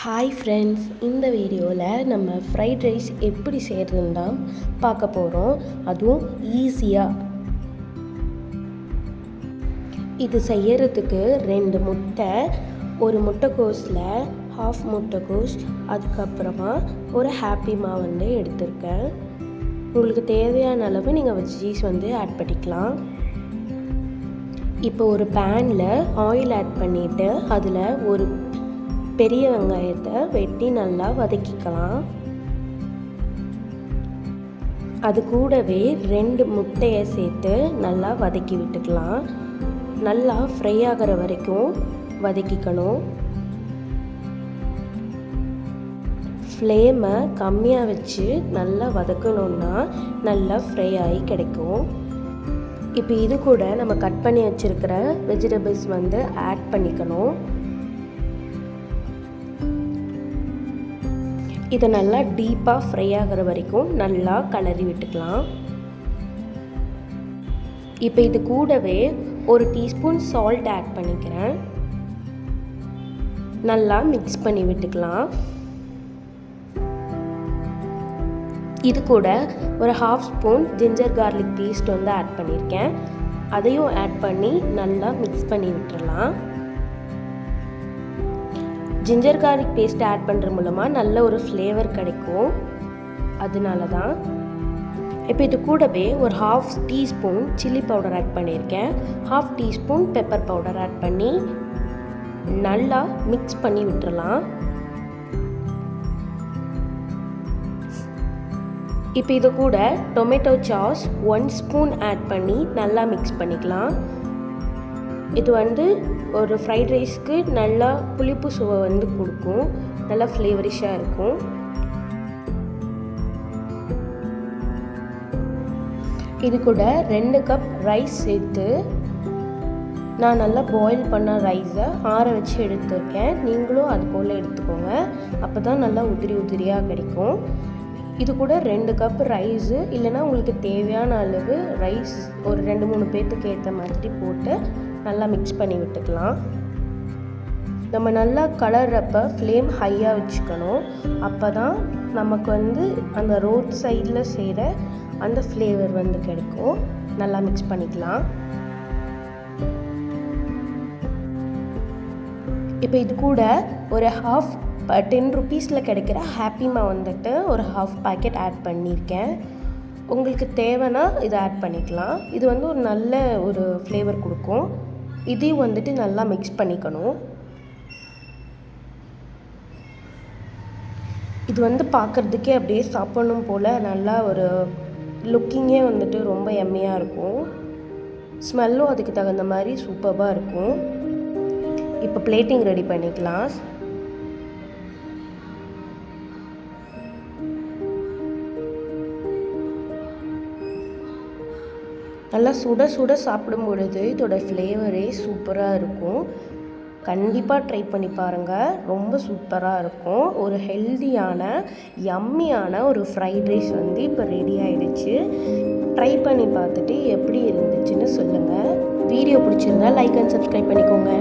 Hi friends, இந்த வீடியோவில் நம்ம ஃப்ரைட் ரைஸ் எப்படி செய்கிறதுன்னு தான் பார்க்க போகிறோம். அதுவும் ஈஸியாக. இது செய்யறதுக்கு 2 முட்டை, ஒரு முட்டைக்கோஸில் ஹாஃப் முட்டைக்கோஸ், அதுக்கப்புறமா ஒரு ஹாப்பி மாவு எடுத்திருக்கேன். உங்களுக்கு தேவையான அளவு நீங்கள் வெஜ்ஜீஸ் ஆட் பண்ணிக்கலாம். இப்போ ஒரு பேனில் ஆயில் ஆட் பண்ணிவிட்டு அதில் ஒரு பெரிய வெங்காயத்தை வெட்டி நல்லா வதக்கிக்கலாம். அது கூடவே 2 முட்டையை சேர்த்து நல்லா வதக்கி விட்டுக்கலாம். நல்லா ஃப்ரை ஆகிற வரைக்கும் வதக்கிக்கணும். ஃப்ளேமை கம்மியாக வச்சு நல்லா வதக்கணுன்னா நல்லா ஃப்ரை ஆகி கிடைக்கும். இப்போ இது கூட நம்ம கட் பண்ணி வச்சுருக்கிற வெஜிடபிள்ஸ் ஆட் பண்ணிக்கணும். இதை நல்லா டீப்பாக ஃப்ரை ஆகிற வரைக்கும் நல்லா கிளறி விட்டுக்கலாம். இப்போ இது கூடவே ஒரு டீஸ்பூன் சால்ட் ஆட் பண்ணிக்கிறேன். நல்லா மிக்ஸ் பண்ணி விட்டுக்கலாம். இது கூட ஒரு half spoon ginger garlic paste add பண்ணியிருக்கேன். அதையும் ஆட் பண்ணி நல்லா மிக்ஸ் பண்ணி விட்டுடலாம். ஜிஞ்சர் கார்லிக் பேஸ்ட் ஆட் பண்ணுற மூலமாக நல்ல ஒரு ஃப்ளேவர் கிடைக்கும். அதனால தான். இப்போ இது கூடவே ஒரு half teaspoon chilli powder add பண்ணியிருக்கேன். Half teaspoon pepper powder add பண்ணி நல்லா மிக்ஸ் பண்ணி விட்டுறலாம். இப்போ இது கூட டொமேட்டோ சாஸ் 1 ஸ்பூன் ஆட் பண்ணி நல்லா மிக்ஸ் பண்ணிக்கலாம். இது ஒரு ஃப்ரைட் ரைஸ்க்கு நல்லா புளிப்பு சுவை கொடுக்கும். நல்லா ஃப்ளேவரிஷாக இருக்கும். இது கூட 2 கப் ரைஸ் சேர்த்து நான் நல்லா பாயில் பண்ண ரைஸை ஆற வச்சு எடுத்துருக்கேன். நீங்களும் அது போல் எடுத்துக்கோங்க. அப்போ தான் நல்லா உதிரி உதிரியாக கிடைக்கும். இது கூட 2 கப் ரைஸு, இல்லைனா உங்களுக்கு தேவையான அளவு ரைஸ் ஒரு 2-3 பேர்த்துக்கு ஏற்ற மாதிரி போட்டு நல்லா மிக்ஸ் பண்ணி விட்டுக்கலாம். நம்ம நல்லா கலர்றப்ப ஃப்ளேம் ஹையாக வச்சுக்கணும். அப்போ தான் நமக்கு அந்த ரோட் சைடில் செய்கிற அந்த ஃப்ளேவர் கிடைக்கும். நல்லா மிக்ஸ் பண்ணிக்கலாம். இப்போ இது கூட ஒரு ஹாஃப் 10 ருபீஸில் கிடைக்கிற ஹாப்பி மாவு ஒரு ஹாஃப் பேக்கெட் ஆட் பண்ணியிருக்கேன். உங்களுக்கு தேவைன்னா இதை ஆட் பண்ணிக்கலாம். இது ஒரு நல்ல ஒரு ஃப்ளேவர் கொடுக்கும். இதையும் நல்லா மிக்ஸ் பண்ணிக்கணும். இது பார்க்குறதுக்கே அப்படியே சாப்பிடணும் போல் நல்லா ஒரு லுக்கிங்கே ரொம்ப எம்மியாக இருக்கும். ஸ்மெல்லும் அதுக்கு தகுந்த மாதிரி சூப்பராக இருக்கும். இப்போ பிளேட்டிங் ரெடி பண்ணிக்கலாம். நல்லா சுட சுட சாப்பிடும் பொழுது இதோட ஃப்ளேவரே சூப்பராக இருக்கும். கண்டிப்பாக ட்ரை பண்ணி பாருங்கள். ரொம்ப சூப்பராக இருக்கும். ஒரு ஹெல்தியான யம்மியான ஒரு ஃப்ரைட் ரைஸ் இப்போ ரெடி ஆகிடுச்சு. ட்ரை பண்ணி பார்த்துட்டு எப்படி இருந்துச்சுன்னு சொல்லுங்கள். வீடியோ பிடிச்சிருந்தா லைக் அண்ட் சப்ஸ்கிரைப் பண்ணிக்கோங்க.